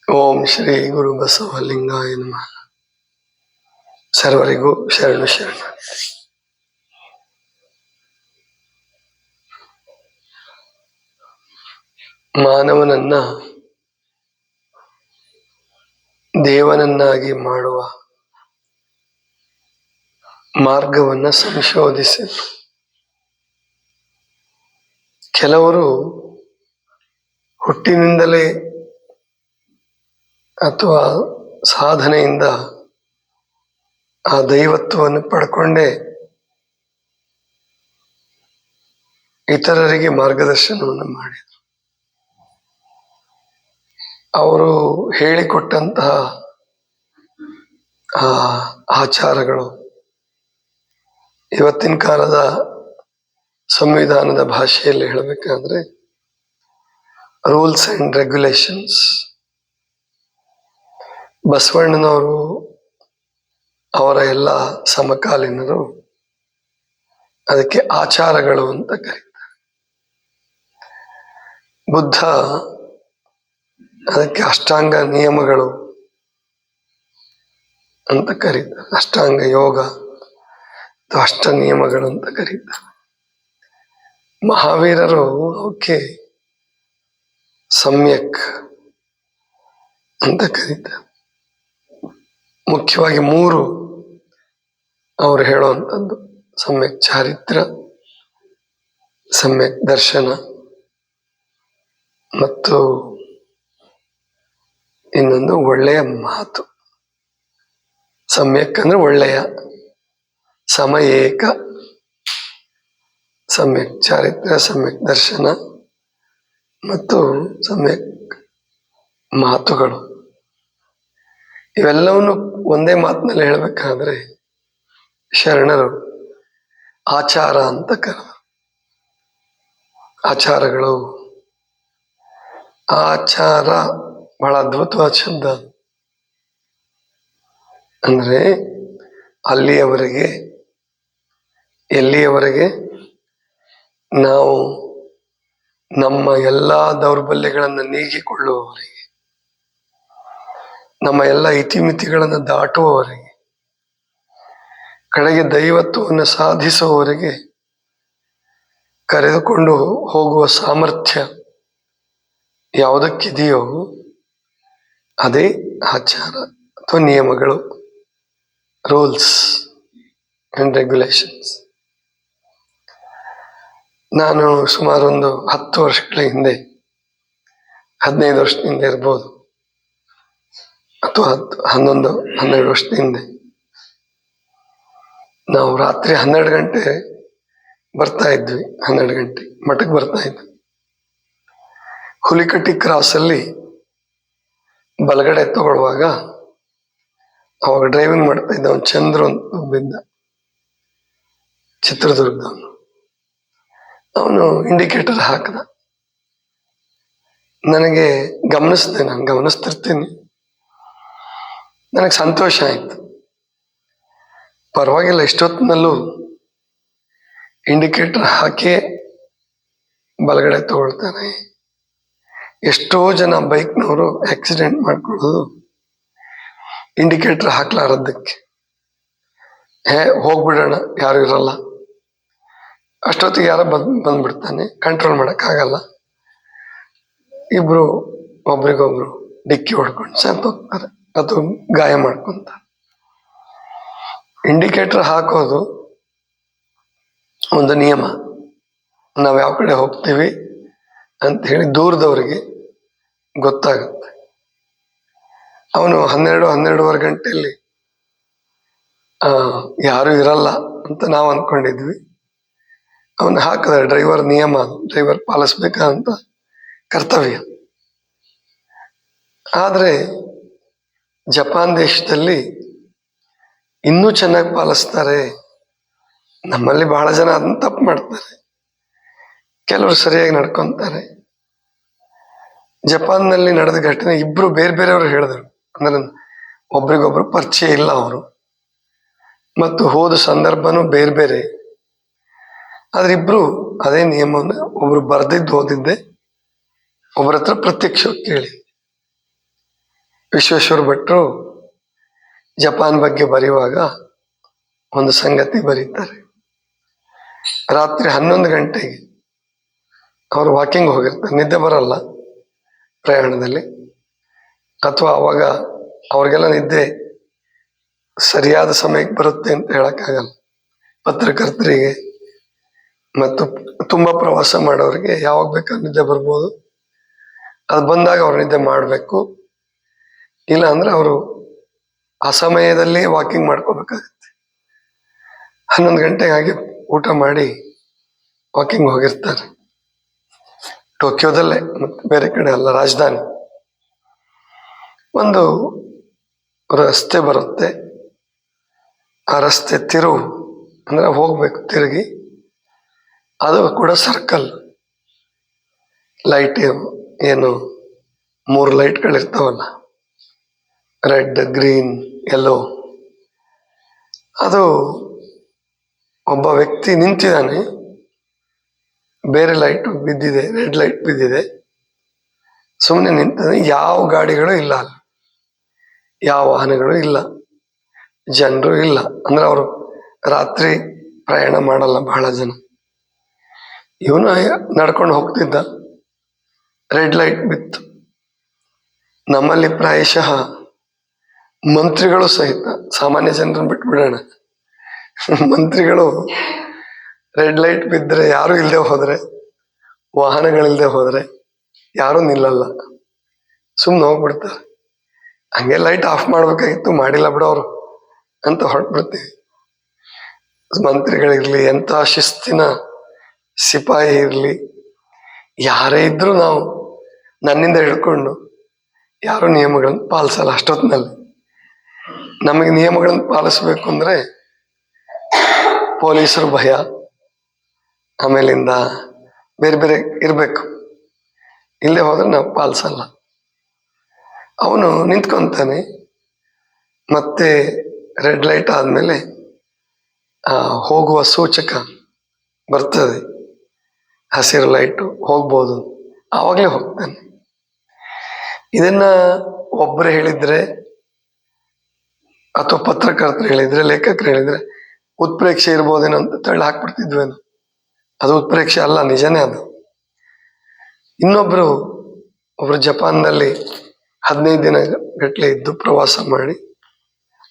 ಓಂ ಶ್ರೀ ಗುರು ಬಸವಲಿಂಗಾಯ ನಮಃ. ಸರ್ವರಿಗೂ ಶರಣು ಶರಣ. ಮಾನವನನ್ನ ದೇವನನ್ನಾಗಿ ಮಾಡುವ ಮಾರ್ಗವನ್ನ ಸಂಶೋಧಿಸಿ ಕೆಲವರು ಹುಟ್ಟಿನಿಂದಲೇ ಅಥವಾ ಸಾಧನೆಯಿಂದ ಆ ದೈವತ್ವವನ್ನು ಪಡ್ಕೊಂಡೇ ಇತರರಿಗೆ ಮಾರ್ಗದರ್ಶನವನ್ನು ಮಾಡಿದರು. ಅವರು ಹೇಳಿಕೊಟ್ಟಂತಹ ಆ ಆಚಾರಗಳು ಇವತ್ತಿನ ಕಾಲದ ಸಂವಿಧಾನದ ಭಾಷೆಯಲ್ಲಿ ಹೇಳಬೇಕಾದ್ರೆ ರೂಲ್ಸ್ ಅಂಡ್ ರೆಗ್ಯುಲೇಷನ್ಸ್. ಬಸವಣ್ಣನವರು ಅವರ ಎಲ್ಲ ಸಮಕಾಲೀನರು ಅದಕ್ಕೆ ಆಚಾರಗಳು ಅಂತ ಕರೀತಾರೆ. ಬುದ್ಧ ಅದಕ್ಕೆ ಅಷ್ಟಾಂಗ ನಿಯಮಗಳು ಅಂತ ಕರೀತಾರೆ. ಅಷ್ಟಾಂಗ ಯೋಗ ಅಥವಾ ಅಷ್ಟ ನಿಯಮಗಳು ಅಂತ ಕರೀತಾರೆ. ಮಹಾವೀರರು ಅವಕ್ಕೆ ಸಮ್ಯಕ್ ಅಂತ ಕರೀತಾರೆ. ಮುಖ್ಯವಾಗಿ ಮೂರು ಅವರು ಹೇಳುವಂಥದ್ದು: ಸಮ್ಯಕ್ ಚಾರಿತ್ರ, ಸಮ್ಯಕ್ ದರ್ಶನ ಮತ್ತು ಇನ್ನೊಂದು ಒಳ್ಳೆಯ ಮಾತು. ಸಮ್ಯಕ್ ಅಂದ್ರೆ ಒಳ್ಳೆಯ, ಸಮಯೇಕ, ಸಮ್ಯಕ್ ಚಾರಿತ್ರ, ಸಮ್ಯಕ್ ದರ್ಶನ ಮತ್ತು ಸಮ್ಯಕ್ ಮಾತುಗಳು. ಇವೆಲ್ಲವನ್ನು ಒಂದೇ ಮಾತಿನಲ್ಲಿ ಹೇಳಬೇಕಾದ್ರೆ ಶರಣರು ಆಚಾರ ಅಂತ ಕರೆದರು. ಆಚಾರಗಳು, ಆಚಾರ ಬಹಳ ಅದ್ಭುತವಾದ ಶಬ್ದ. ಅಂದ್ರೆ ಅಲ್ಲಿಯವರೆಗೆ, ಎಲ್ಲಿಯವರೆಗೆ ನಾವು ನಮ್ಮ ಎಲ್ಲಾ ದೌರ್ಬಲ್ಯಗಳನ್ನು ನೀಗಿಕೊಳ್ಳುವವರೆಗೆ, ನಮ್ಮ ಎಲ್ಲ ಇತಿಮಿತಿಗಳನ್ನು ದಾಟುವವರೆಗೆ, ಕಡೆಗೆ ದೈವತ್ವವನ್ನು ಸಾಧಿಸುವವರೆಗೆ ಕರೆದುಕೊಂಡು ಹೋಗುವ ಸಾಮರ್ಥ್ಯ ಯಾವುದಕ್ಕಿದೆಯೋ ಅದೇ ಆಚಾರ ಅಥವಾ ನಿಯಮಗಳು, ರೂಲ್ಸ್ ಅಂಡ್ ರೆಗ್ಯುಲೇಷನ್ಸ್. ನಾನು ಸುಮಾರು ಒಂದು 10 ವರ್ಷಗಳ ಹಿಂದೆ, 15 ವರ್ಷದ ಹಿಂದೆ ಇರ್ಬೋದು, ಅಥವಾ 11, 12 ವರ್ಷದ ಹಿಂದೆ, ನಾವು ರಾತ್ರಿ 12 ಗಂಟೆ ಬರ್ತಾ ಇದ್ವಿ. 12 ಗಂಟೆ ಮಠಕ್ಕೆ ಬರ್ತಾ ಇದ್ವಿ. ಹುಲಿಕಟ್ಟಿ ಕ್ರಾಸಲ್ಲಿ ಬಲಗಡೆ ತಗೊಳ್ಳುವಾಗ ಅವಾಗ ಡ್ರೈವಿಂಗ್ ಮಾಡ್ತಾ ಇದ್ದ ಅವನು ಚಂದ್ರು ಅಂತ ಒಬ್ಬಿದ್ದ, ಚಿತ್ರದುರ್ಗದವನು. ಅವನು ಇಂಡಿಕೇಟರ್ ಹಾಕದ. ನನಗೆ ನಾನು ಗಮನಿಸ್ತಿರ್ತೀನಿ. ನನಗೆ ಸಂತೋಷ ಆಯ್ತು. ಪರವಾಗಿಲ್ಲ, ಇಷ್ಟೊತ್ತಿನಲ್ಲೂ ಇಂಡಿಕೇಟರ್ ಹಾಕಿ ಬಲಗಡೆ ತಗೊಳ್ತಾರೆ. ಎಷ್ಟೋ ಜನ ಬೈಕ್ನವರು ಆಕ್ಸಿಡೆಂಟ್ ಮಾಡ್ಕೊಳ್ಳೋದು ಇಂಡಿಕೇಟರ್ ಹಾಕ್ಲಾರದಕ್ಕೆ. ಹೋಗ್ಬಿಡೋಣ, ಯಾರು ಇರಲ್ಲ, ಅಷ್ಟೊತ್ತಿಗೆ ಯಾರೋ ಬಂದ್ಬಿಡ್ತಾನೆ, ಕಂಟ್ರೋಲ್ ಮಾಡೋಕ್ಕಾಗಲ್ಲ, ಇಬ್ರು ಒಬ್ರಿಗೊಬ್ರು ಡಿಕ್ಕಿ ಹೊಡ್ಕೊಂಡು ಸತ್ತೋಗ್ತಾರೆ ಅಥವಾ ಗಾಯ ಮಾಡ್ಕೊಂತಾರೆ. ಇಂಡಿಕೇಟರ್ ಹಾಕೋದು ಒಂದು ನಿಯಮ. ನಾವು ಯಾವ ಕಡೆ ಹೋಗ್ತೀವಿ ಅಂತ ಹೇಳಿ ದೂರದವರಿಗೆ ಗೊತ್ತಾಗುತ್ತೆ. ಅವನು 12-12:30 ಗಂಟೆಯಲ್ಲಿ ಯಾರು ಇರಲ್ಲ ಅಂತ ನಾವು ಅಂದ್ಕೊಂಡಿದ್ವಿ. ಅವನು ಹಾಕಿದ ಡ್ರೈವರ್ ನಿಯಮ, ಡ್ರೈವರ್ ಪಾಲಿಸ್ಬೇಕಂತ ಕರ್ತವ್ಯ. ಆದರೆ ಜಪಾನ್ ದೇಶದಲ್ಲಿ ಇನ್ನೂ ಚೆನ್ನಾಗಿ ಪಾಲಿಸ್ತಾರೆ. ನಮ್ಮಲ್ಲಿ ಬಹಳ ಜನ ಅದನ್ನ ತಪ್ಪು ಮಾಡ್ತಾರೆ, ಕೆಲವರು ಸರಿಯಾಗಿ ನಡ್ಕೊಂತಾರೆ. ಜಪಾನ್ನಲ್ಲಿ ನಡೆದ ಘಟನೆ ಇಬ್ರು ಬೇರೆ ಬೇರೆಯವರು ಹೇಳಿದ್ರು. ಅಂದ್ರೆ ಒಬ್ರಿಗೊಬ್ರು ಪರಿಚಯ ಇಲ್ಲ ಅವರು, ಮತ್ತು ಹೋದ ಸಂದರ್ಭನೂ ಬೇರೆ ಬೇರೆ. ಆದ್ರೆ ಇಬ್ರು ಅದೇ ನಿಯಮವನ್ನು, ಒಬ್ರು ಬರ್ದಿದ್ದು ಓದಿದ್ದೆ, ಒಬ್ಬರ ಹತ್ರ ಪ್ರತ್ಯಕ್ಷ ಕೇಳಿ. ವಿಶ್ವೇಶ್ವರ ಭಟ್ರು ಜಪಾನ್ ಬಗ್ಗೆ ಬರೆಯುವಾಗ ಒಂದು ಸಂಗತಿ ಬರೀತಾರೆ. ರಾತ್ರಿ 11 ಗಂಟೆಗೆ ಅವರು ವಾಕಿಂಗ್ ಹೋಗಿರ್ತಾರೆ, ನಿದ್ದೆ ಬರಲ್ಲ ಪ್ರಯಾಣದಲ್ಲಿ, ಅಥವಾ ಅವಾಗ ಅವ್ರಿಗೆಲ್ಲ ನಿದ್ದೆ ಸರಿಯಾದ ಸಮಯಕ್ಕೆ ಬರುತ್ತೆ ಅಂತ ಹೇಳಕ್ಕಾಗಲ್ಲ. ಪತ್ರಕರ್ತರಿಗೆ ಮತ್ತು ತುಂಬಾ ಪ್ರವಾಸ ಮಾಡೋರಿಗೆ ಯಾವಾಗ ಬೇಕಾದ್ರೂ ನಿದ್ದೆ ಬರ್ಬೋದು. ಅದು ಬಂದಾಗ ಅವ್ರು ನಿದ್ದೆ ಮಾಡಬೇಕು, ಇಲ್ಲ ಅಂದ್ರೆ ಅವರು ಆ ಸಮಯದಲ್ಲಿ ವಾಕಿಂಗ್ ಮಾಡ್ಕೋಬೇಕಾಗತ್ತೆ. 11 ಗಂಟೆಗೆ ಹಾಗೆ ಊಟ ಮಾಡಿ ವಾಕಿಂಗ್ ಹೋಗಿರ್ತಾರೆ. ಟೋಕಿಯೋದಲ್ಲೇ, ಮತ್ತೆ ಬೇರೆ ಕಡೆ ಅಲ್ಲ, ರಾಜಧಾನಿ. ಒಂದು ರಸ್ತೆ ಬರುತ್ತೆ, ಆ ರಸ್ತೆ ತಿರುವು ಅಂದ್ರೆ ಹೋಗ್ಬೇಕು ತಿರುಗಿ, ಅದು ಕೂಡ ಸರ್ಕಲ್. ಲೈಟ್ ಏನು 3 ಲೈಟ್ಗಳಿರ್ತಾವಲ್ಲ, ರೆಡ್, ಗ್ರೀನ್, ಯೆಲ್ಲೋ. ಅದು ಒಬ್ಬ ವ್ಯಕ್ತಿ ನಿಂತಿದ್ದಾನೆ, ಬೇರೆ ಲೈಟ್ ಬಿದ್ದಿದೆ, ರೆಡ್ ಲೈಟ್ ಬಿದ್ದಿದೆ, ಸುಮ್ಮನೆ ನಿಂತಿದ್ದಾನೆ. ಯಾವ ಗಾಡಿಗಳು ಇಲ್ಲ ಅಲ್ಲಿ, ಯಾವ ವಾಹನಗಳು ಇಲ್ಲ, ಜನರು ಇಲ್ಲ. ಅಂದ್ರೆ ಅವರು ರಾತ್ರಿ ಪ್ರಯಾಣ ಮಾಡಲ್ಲ ಬಹಳ ಜನ. ಇವನು ನಡ್ಕೊಂಡು ಹೋಗ್ತಿದ್ದ, ರೆಡ್ ಲೈಟ್ ಬಿತ್ತು. ನಮ್ಮಲ್ಲಿ ಪ್ರಾಯಶಃ ಮಂತ್ರಿಗಳು ಸಹಿತ, ಸಾಮಾನ್ಯ ಜನರನ್ನು ಬಿಟ್ಬಿಡೋಣ, ಮಂತ್ರಿಗಳು ರೆಡ್ ಲೈಟ್ ಬಿದ್ದರೆ, ಯಾರು ಇಲ್ಲದೆ ಹೋದ್ರೆ, ವಾಹನಗಳಿಲ್ಲದೆ ಹೋದ್ರೆ ಯಾರು ನಿಲ್ಲಲ್ಲ, ಸುಮ್ಮನೆ ಹೋಗ್ಬಿಡ್ತಾರೆ. ಹಂಗೆ ಲೈಟ್ ಆಫ್ ಮಾಡ್ಬೇಕಾಗಿತ್ತು, ಮಾಡಿಲ್ಲ ಬಿಡೋರು ಅಂತ ಹೊರಟ್ಬಿಡ್ತೀವಿ. ಮಂತ್ರಿಗಳಿರ್ಲಿ, ಎಂಥ ಶಿಸ್ತಿನ ಸಿಪಾಯಿ ಇರಲಿ, ಯಾರೇ ಇದ್ರೂ ನಾವು ನನ್ನಿಂದ ಹಿಡ್ಕೊಂಡು ಯಾರು ನಿಯಮಗಳನ್ನು ಪಾಲಿಸಲ್ಲ. ಅಷ್ಟೊತ್ತಿನಲ್ಲಿ ನಮಗೆ ನಿಯಮಗಳನ್ನು ಪಾಲಿಸ್ಬೇಕು ಅಂದ್ರೆ ಪೊಲೀಸರು ಭಯ, ಆಮೇಲಿಂದ ಬೇರೆ ಬೇರೆ ಇರಬೇಕು, ಇಲ್ಲದೆ ಹೋದ್ರೆ ನಾವು ಪಾಲಿಸಲ್ಲ. ಅವನು ನಿಂತ್ಕೊಂತಾನೆ, ಮತ್ತೆ ರೆಡ್ ಲೈಟ್ ಆದಮೇಲೆ ಹೋಗುವ ಸೂಚಕ ಬರ್ತದೆ, ಹಸಿರು ಲೈಟು, ಹೋಗ್ಬೋದು, ಆವಾಗಲೇ ಹೋಗ್ತಾನೆ. ಇದನ್ನ ಒಬ್ಬರು ಹೇಳಿದ್ರೆ, ಅಥವಾ ಪತ್ರಕರ್ತರು ಹೇಳಿದ್ರೆ, ಲೇಖಕರು ಹೇಳಿದ್ರೆ ಉತ್ಪ್ರೇಕ್ಷೆ ಇರ್ಬೋದೇನೋ ಅಂತ ತಳ್ಳಿ ಹಾಕ್ಬಿಡ್ತಿದ್ವೇನು. ಅದು ಉತ್ಪ್ರೇಕ್ಷೆ ಅಲ್ಲ, ನಿಜನೇ ಅದು. ಒಬ್ರು ಜಪಾನ್ನಲ್ಲಿ 15 ದಿನ ಗಟ್ಟಲೆ ಇದ್ದು ಪ್ರವಾಸ ಮಾಡಿ,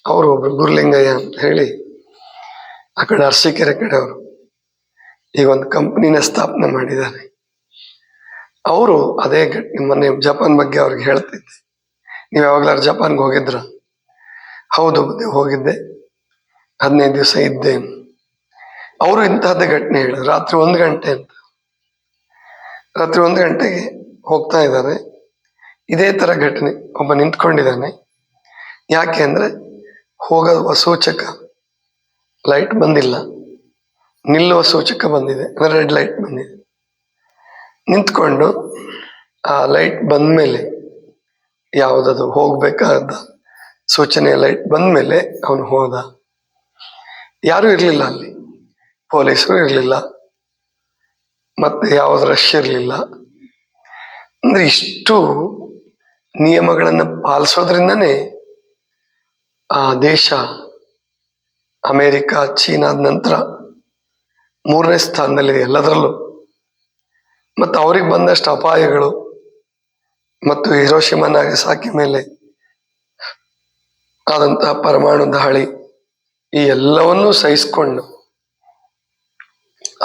ಅವರು ಒಬ್ರು ಗುರುಲಿಂಗಯ್ಯ ಅಂತ ಹೇಳಿ ಆ ಕಡೆ ಅರಸೀಕೆರೆ ಕಡೆ ಅವರು ಈಗ ಒಂದು ಕಂಪ್ನಿನ ಸ್ಥಾಪನೆ ಮಾಡಿದ್ದಾರೆ. ಅವರು ಅದೇ ಮೊನ್ನೆ ಜಪಾನ್ ಬಗ್ಗೆ ಅವ್ರಿಗೆ ಹೇಳ್ತಿದ್ದೆ, ನೀವು ಯಾವಾಗ್ಲಾರು ಜಪಾನ್ಗೆ ಹೋಗಿದ್ರ? ಹೌದು ಹೋಗಿದ್ದೆ, 15 ದಿವಸ ಇದ್ದೆ. ಅವರು ಇಂತಹದ್ದೇ ಘಟನೆ ಹೇಳಿದ್ರು. ರಾತ್ರಿ 1 ಗಂಟೆ ಅಂತ, ರಾತ್ರಿ 1 ಗಂಟೆಗೆ ಹೋಗ್ತಾ ಇದ್ದಾರೆ, ಇದೇ ತರ ಘಟನೆ. ಒಬ್ಬ ನಿಂತ್ಕೊಂಡಿದ್ದಾನೆ, ಯಾಕೆ ಅಂದ್ರೆ ಹೋಗುವ ಸೂಚಕ ಲೈಟ್ ಬಂದಿಲ್ಲ, ನಿಲ್ಲುವ ಸೂಚಕ ಬಂದಿದೆ, ಅಂದ್ರೆ ರೆಡ್ ಲೈಟ್ ಬಂದಿದೆ. ನಿಂತ್ಕೊಂಡು ಆ ಲೈಟ್ ಬಂದ್ಮೇಲೆ, ಯಾವುದದು ಹೋಗ್ಬೇಕಾದ ಸೂಚನೆಯ ಲೈಟ್ ಬಂದ್ಮೇಲೆ ಅವನು ಹೋದ. ಯಾರು ಇರ್ಲಿಲ್ಲ ಅಲ್ಲಿ, ಪೊಲೀಸರು ಇರ್ಲಿಲ್ಲ, ಮತ್ತೆ ಯಾವ್ದು ರಶ್ ಇರ್ಲಿಲ್ಲ. ಅಂದ್ರೆ ಇಷ್ಟು ನಿಯಮಗಳನ್ನು ಪಾಲಿಸೋದ್ರಿಂದನೇ ಆ ದೇಶ ಅಮೇರಿಕ, ಚೀನಾದ ನಂತರ 3ನೇ ಸ್ಥಾನದಲ್ಲಿದೆ ಎಲ್ಲದರಲ್ಲೂ. ಮತ್ತು ಅವ್ರಿಗೆ ಬಂದಷ್ಟು ಅಪಾಯಗಳು ಮತ್ತು ಹಿರೋಶಿಮಾ ನಾಗಸಾಕಿ ಮೇಲೆ ಆದಂತಹ ಪರಮಾಣು ದಾಳಿ, ಈ ಎಲ್ಲವನ್ನೂ ಸಹಿಸ್ಕೊಂಡು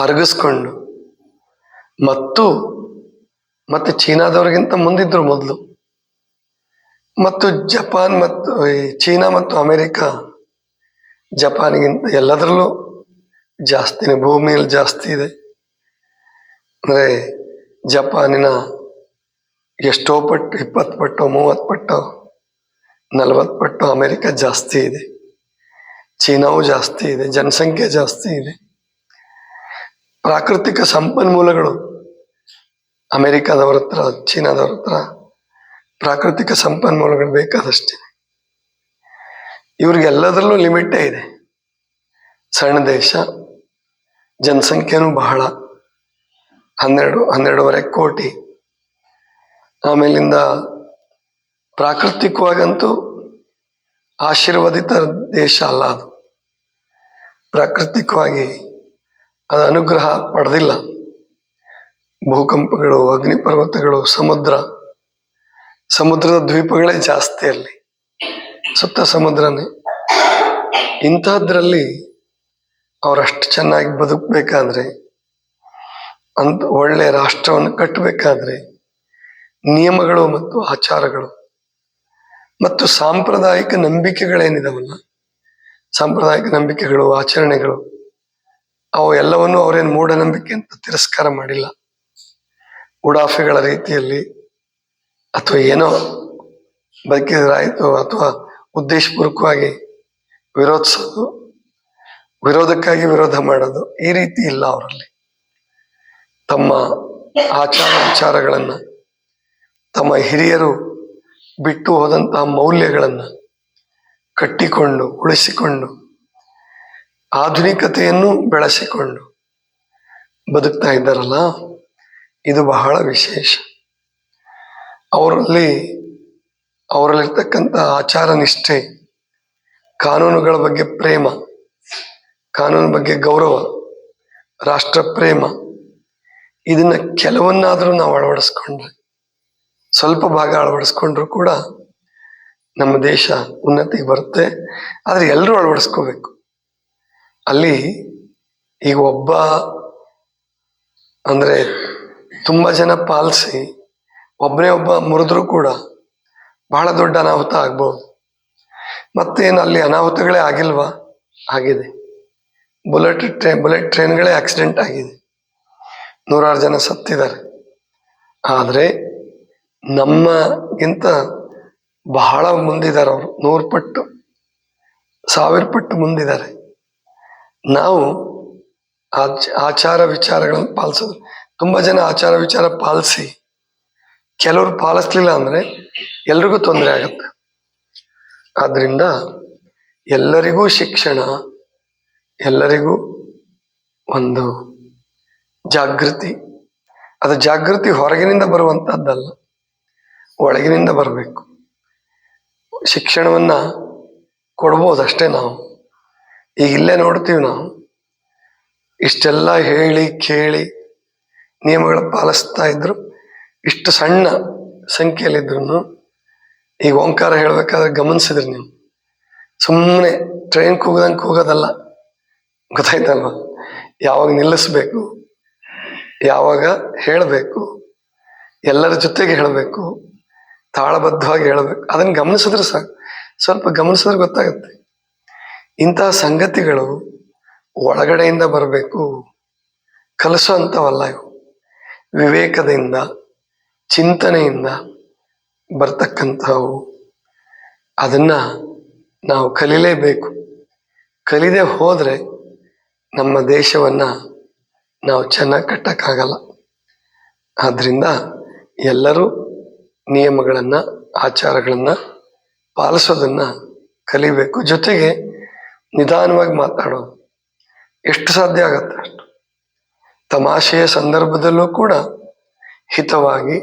ಅರಗಿಸ್ಕೊಂಡು, ಮತ್ತೆ ಚೀನಾದವ್ರಿಗಿಂತ ಮುಂದಿದ್ರು ಮೊದಲು. ಮತ್ತು ಜಪಾನ್ ಮತ್ತು ಚೀನಾ ಮತ್ತು ಅಮೆರಿಕ ಜಪಾನ್ಗಿಂತ ಎಲ್ಲದರಲ್ಲೂ ಜಾಸ್ತಿನೇ, ಭೂಮಿಯಲ್ಲಿ ಜಾಸ್ತಿ ಇದೆ. ಅಂದ್ರೆ ಜಪಾನಿನ ಎಷ್ಟೋ ಪಟ್ಟು, 20 ಪಟ್ಟು, 30 ಪಟ್ಟು, 40 ಪಟ್ಟು ಅಮೆರಿಕ ಜಾಸ್ತಿ ಇದೆ. ಚೀನಾವು ಜಾಸ್ತಿ ಇದೆ, ಜನಸಂಖ್ಯೆ ಜಾಸ್ತಿ ಇದೆ. ಪ್ರಾಕೃತಿಕ ಸಂಪನ್ಮೂಲಗಳು ಅಮೆರಿಕದವ್ರ ಹತ್ರ, ಚೀನಾದವ್ರ ಹತ್ರ ಪ್ರಾಕೃತಿಕ ಸಂಪನ್ಮೂಲಗಳು ಬೇಕಾದಷ್ಟೇ. ಇವ್ರಿಗೆಲ್ಲದರಲ್ಲೂ ಲಿಮಿಟೇ ಇದೆ. ಸಣ್ಣ ದೇಶ, ಜನಸಂಖ್ಯೆನೂ ಬಹಳ, 12-12.5 ಕೋಟಿ. ಆಮೇಲಿಂದ ಪ್ರಾಕೃತಿಕವಾಗಂತೂ ಆಶೀರ್ವದಿತ ದೇಶ ಅಲ್ಲ ಅದು. ಪ್ರಾಕೃತಿಕವಾಗಿ ಅದು ಅನುಗ್ರಹ ಪಡೆದಿಲ್ಲ. ಭೂಕಂಪಗಳು, ಅಗ್ನಿ ಪರ್ವತಗಳು, ಸಮುದ್ರದ ದ್ವೀಪಗಳೇ ಜಾಸ್ತಿ ಅಲ್ಲಿ, ಸುತ್ತ ಸಮುದ್ರನೇ. ಇಂಥದ್ರಲ್ಲಿ ಅವರಷ್ಟು ಚೆನ್ನಾಗಿ ಬದುಕಬೇಕಾದ್ರೆ, ಅಂತ ಒಳ್ಳೆ ರಾಷ್ಟ್ರವನ್ನು ಕಟ್ಟಬೇಕಾದ್ರೆ ನಿಯಮಗಳು ಮತ್ತು ಆಚಾರಗಳು ಮತ್ತು ಸಾಂಪ್ರದಾಯಿಕ ನಂಬಿಕೆಗಳೇನಿದಾವಲ್ಲ, ಸಾಂಪ್ರದಾಯಿಕ ನಂಬಿಕೆಗಳು, ಆಚರಣೆಗಳು, ಅವು ಎಲ್ಲವನ್ನು ಅವರೇನು ಮೂಢನಂಬಿಕೆ ಅಂತ ತಿರಸ್ಕಾರ ಮಾಡಿಲ್ಲ. ಉಡಾಫೆಗಳ ರೀತಿಯಲ್ಲಿ ಅಥವಾ ಏನೋ ಬದುಕಿದ್ರಾಯ್ತು ಅಥವಾ ಉದ್ದೇಶಪೂರ್ವಕವಾಗಿ ವಿರೋಧಿಸೋದು, ವಿರೋಧಕ್ಕಾಗಿ ವಿರೋಧ ಮಾಡೋದು, ಈ ರೀತಿ ಇಲ್ಲ ಅವರಲ್ಲಿ. ತಮ್ಮ ಆಚಾರ ವಿಚಾರಗಳನ್ನು, ತಮ್ಮ ಹಿರಿಯರು ಬಿಟ್ಟು ಹೋದಂತಹ ಮೌಲ್ಯಗಳನ್ನು ಕಟ್ಟಿಕೊಂಡು ಉಳಿಸಿಕೊಂಡು ಆಧುನಿಕತೆಯನ್ನು ಬೆಳೆಸಿಕೊಂಡು ಬದುಕ್ತಾ ಇದ್ದಾರಲ್ಲ, ಇದು ಬಹಳ ವಿಶೇಷ. ಅವರಲ್ಲಿರ್ತಕ್ಕಂಥ ಆಚಾರ ನಿಷ್ಠೆ, ಕಾನೂನುಗಳ ಬಗ್ಗೆ ಪ್ರೇಮ, ಕಾನೂನು ಬಗ್ಗೆ ಗೌರವ, ರಾಷ್ಟ್ರ ಪ್ರೇಮ, ಇದನ್ನ ಕೆಲವನ್ನಾದರೂ ನಾವು ಅಳವಡಿಸ್ಕೊಂಡ್ರೆ, ಸ್ವಲ್ಪ ಭಾಗ ಅಳವಡಿಸ್ಕೊಂಡ್ರು ಕೂಡ ನಮ್ಮ ದೇಶ ಉನ್ನತಿಗೆ ಬರುತ್ತೆ. ಆದರೆ ಎಲ್ಲರೂ ಅಳವಡಿಸ್ಕೋಬೇಕು. ಅಲ್ಲಿ ಈಗ ಒಬ್ಬ ಅಂದ್ರೆ ತುಂಬಾ ಜನ ಪಾಲಿಸಿ ಒಬ್ಬನೇ ಒಬ್ಬ ಮುರಿದ್ರೂ ಕೂಡ ಬಹಳ ದೊಡ್ಡ ಅನಾಹುತ ಆಗ್ಬೋದು. ಮತ್ತೇನು ಅಲ್ಲಿ ಅನಾಹುತಗಳೇ ಆಗಿಲ್ವಾ? ಆಗಿದೆ. ಬುಲೆಟ್ ಟ್ರೈನ್ಗಳೇ ಆಕ್ಸಿಡೆಂಟ್ ಆಗಿದೆ, 100 ಜನ ಸತ್ತಿದ್ದಾರೆ. ಆದರೆ ನಮ್ಮಗಿಂತ ಬಹಳ ಮುಂದಿದ್ದಾರೆ ಅವರು, 100 ಪಟ್ಟು 1000 ಪಟ್ಟು ಮುಂದಿದ್ದಾರೆ. ನಾವು ಆಚಾರ ವಿಚಾರಗಳನ್ನು ಪಾಲಿಸೋದು, ತುಂಬಾ ಜನ ಆಚಾರ ವಿಚಾರ ಪಾಲಿಸಿ ಕೆಲವರು ಪಾಲಿಸ್ಲಿಲ್ಲ ಅಂದ್ರೆ ಎಲ್ರಿಗೂ ತೊಂದರೆ ಆಗತ್ತೆ. ಆದ್ರಿಂದ ಎಲ್ಲರಿಗೂ ಶಿಕ್ಷಣ, ಎಲ್ಲರಿಗೂ ಒಂದು ಜಾಗೃತಿ. ಅದು ಜಾಗೃತಿ ಹೊರಗಿನಿಂದ ಬರುವಂತಹದ್ದಲ್ಲ, ಒಳಗಿನಿಂದ ಬರಬೇಕು. ಶಿಕ್ಷಣವನ್ನ ಕೊಡ್ಬೋದಷ್ಟೇ ನಾವು. ಈಗ ಇಲ್ಲೇ ನೋಡ್ತೀವಿ, ನಾವು ಇಷ್ಟೆಲ್ಲ ಹೇಳಿ ಕೇಳಿ ನಿಯಮಗಳ ಪಾಲಿಸ್ತಾ ಇದ್ರು, ಇಷ್ಟು ಸಣ್ಣ ಸಂಖ್ಯೆಯಲ್ಲಿದ್ರು. ಈಗ ಓಂಕಾರ ಹೇಳ್ಬೇಕಾದ್ರೆ ಗಮನಿಸಿದ್ರಿ ನೀವು, ಸುಮ್ಮನೆ ಟ್ರೈನ್ ಕೂಗದಂಗೆ ಕೂಗೋದಲ್ಲ, ಗೊತ್ತಾಯ್ತಲ್ವ? ಯಾವಾಗ ನಿಲ್ಲಿಸ್ಬೇಕು, ಯಾವಾಗ ಹೇಳಬೇಕು, ಎಲ್ಲರ ಜೊತೆಗೆ ಹೇಳಬೇಕು, ತಾಳಬದ್ಧವಾಗಿ ಹೇಳಬೇಕು, ಅದನ್ನು ಗಮನಿಸಿದ್ರೆ ಸಾಕು. ಸ್ವಲ್ಪ ಗಮನಿಸಿದ್ರೆ ಗೊತ್ತಾಗುತ್ತೆ. ಇಂತಹ ಸಂಗತಿಗಳು ಒಳಗಡೆಯಿಂದ ಬರಬೇಕು, ಕಲಿಸುವಂಥವಲ್ಲ ಇವು. ವಿವೇಕದಿಂದ, ಚಿಂತನೆಯಿಂದ ಬರ್ತಕ್ಕಂಥವು. ಅದನ್ನ ನಾವು ಕಲೀಲೇಬೇಕು. ಕಲಿದೇ ಹೋದ್ರೆ ನಮ್ಮ ದೇಶವನ್ನ ನಾವು ಚೆನ್ನಾಗಿ ಕಟ್ಟಕ್ಕಾಗಲ್ಲ. ಆದ್ರಿಂದ ಎಲ್ಲರೂ ನಿಯಮಗಳನ್ನ, ಆಚಾರಗಳನ್ನ ಪಾಲಿಸೋದನ್ನ ಕಲಿಬೇಕು. ಜೊತೆಗೆ ನಿಧಾನವಾಗಿ ಮಾತಾಡೋದು, ಎಷ್ಟು ಸಾಧ್ಯ ಆಗತ್ತೆ ಅಷ್ಟು. ತಮಾಷೆಯ ಸಂದರ್ಭದಲ್ಲೂ ಕೂಡ ಹಿತವಾಗಿ,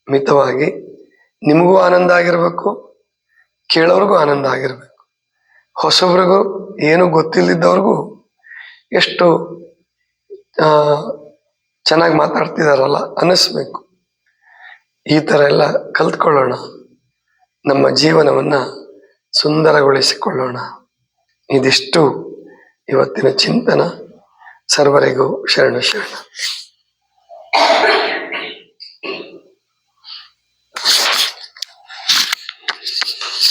ಮಿತವಾಗಿ, ನಿಮಗೂ ಆನಂದ ಆಗಿರ್ಬೇಕು, ಕೇಳೋರ್ಗೂ ಆನಂದ ಆಗಿರ್ಬೇಕು. ಹೊಸಬ್ರಿಗೂ, ಏನು ಗೊತ್ತಿಲ್ಲದಿದ್ದವ್ರಿಗೂ ಎಷ್ಟು ಚೆನ್ನಾಗಿ ಮಾತಾಡ್ತಿದಾರಲ್ಲ ಅನ್ನಿಸ್ಬೇಕು. ಈ ಥರ ಎಲ್ಲ ಕಲ್ತ್ಕೊಳ್ಳೋಣ, ನಮ್ಮ ಜೀವನವನ್ನ ಸುಂದರಗೊಳಿಸಿಕೊಳ್ಳೋಣ. ಇದಿಷ್ಟು ಇವತ್ತಿನ ಚಿಂತನ. ಸರ್ವರಿಗೂ ಶರಣ ಶರಣ.